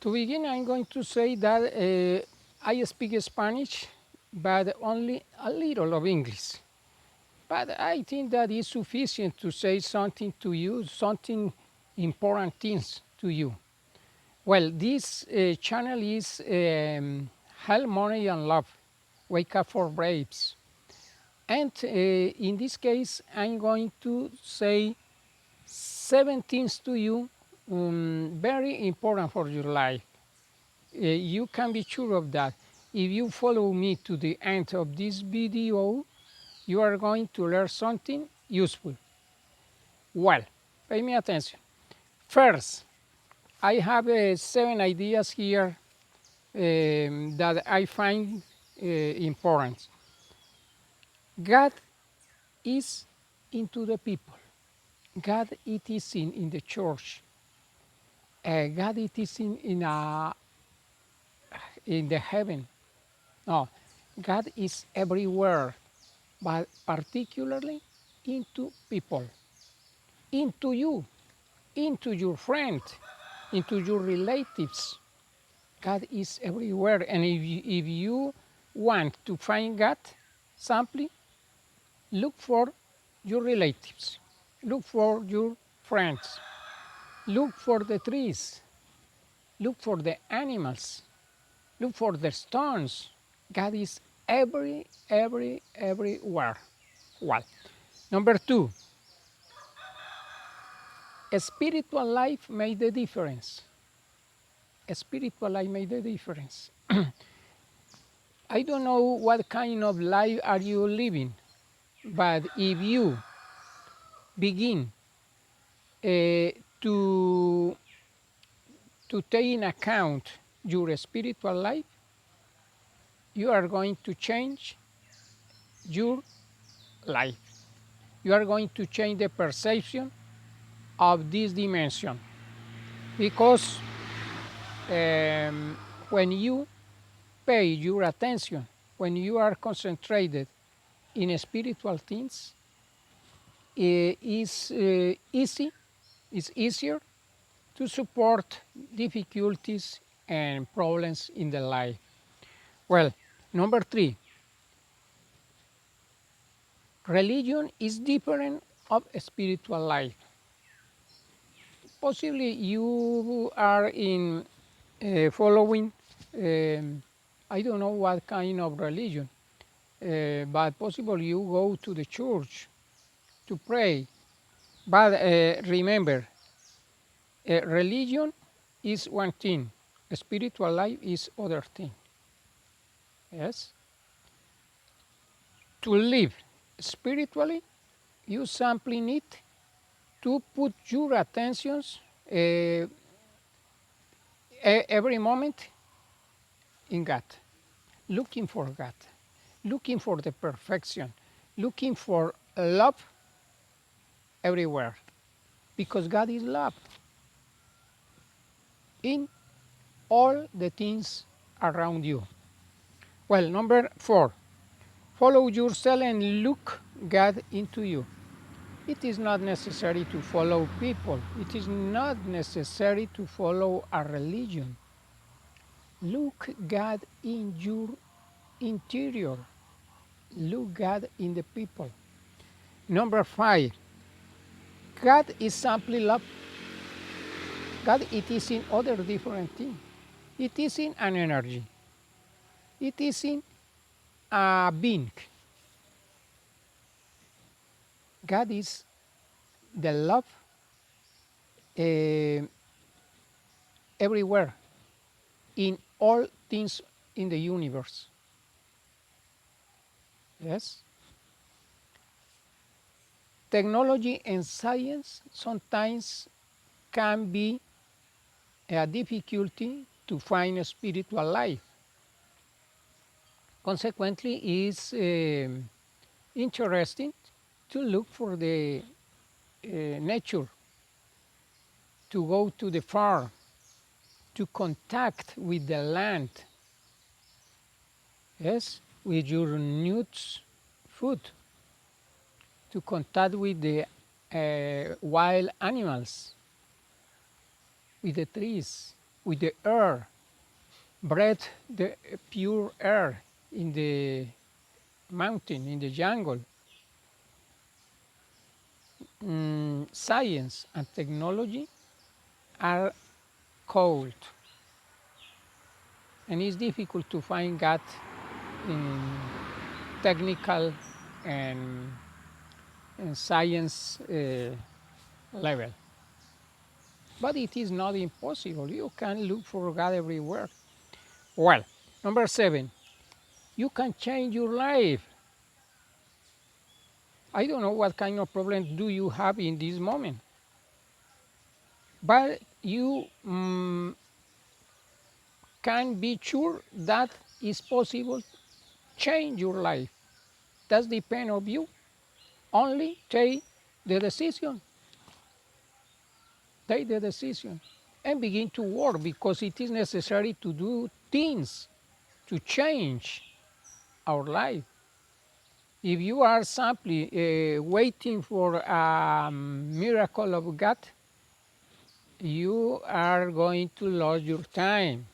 To begin, I'm going to say that I speak Spanish, but only a little of English. But I think that is sufficient to say something to you, something important things to you. Well, this channel is Health, Money, and Love. Wake up for Braves. And in this case, I'm going to say 7 things to you very important for your life. You can be sure of that. If you follow me to the end of this video, you are going to learn something useful. Well, pay me attention. First, I have 7 ideas here that I find important. God is into the people. God it is in the church. God it is in the heaven. No, God is everywhere, but particularly into people, into you, into your friend, into your relatives. God is everywhere. And if you want to find God, simply look for your relatives, look for your friends, look for the trees, look for the animals, look for the stones. God is everywhere. Well, number 2, a spiritual life made the difference. A spiritual life made the difference. I don't know what kind of life are you living, but if you begin to take in account your spiritual life, you are going to change your life. You are going to change the perception of this dimension because when you pay your attention, when you are concentrated in spiritual things, it's it's easier to support difficulties and problems in the life. Well, number 3, religion is different of spiritual life. Possibly you are in following, I don't know what kind of religion, but possibly you go to the church to pray. But remember, religion is one thing, spiritual life is other thing. Yes? To live spiritually, you simply need to put your attentions every moment in God, looking for God, looking for the perfection, looking for love everywhere, because God is love in all the things around you. Well, number 4, follow yourself and look God into you. It is not necessary to follow people. It is not necessary to follow a religion. Look God in your interior. Look God in the people. Number 5, God is simply love. God it is in other different things. It is in an energy. It is in a being. God is the love uh, everywhere, in all things in the universe. Yes? Technology and science sometimes can be a difficulty to find a spiritual life. Consequently, it's interesting to look for the nature, to go to the farm, to contact with the land, yes, with your nuts food, to contact with the wild animals, with the trees. with the air, breathe the pure air in the mountain, in the jungle. Science and technology are cold, and it's difficult to find God in technical and, and science level. But it is not impossible. You can look for God everywhere. Well, number 7, you can change your life. I don't know what kind of problem do you have in this moment, but you can be sure that it's possible change your life. That's depend on you. Only take the decision, and begin to work because it is necessary to do things to change our life. If you are simply waiting for a miracle of God, you are going to lose your time.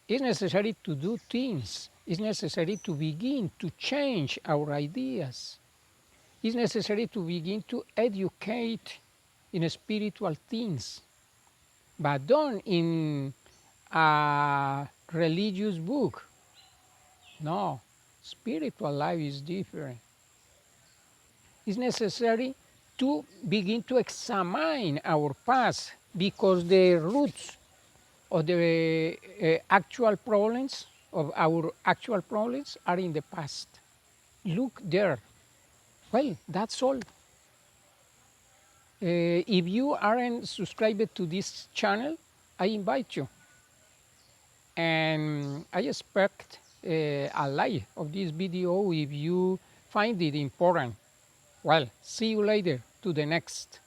It's necessary to do things. It's necessary to begin to change our ideas. It's necessary to begin to educate in spiritual things, but don't in a religious book. No, spiritual life is different. It's necessary to begin to examine our past because the roots of the actual problems, of our actual problems, are in the past. Look there. Well, that's all. If you aren't subscribed to this channel, I invite you. And I expect a like of this video if you find it important. Well, see you later to the next.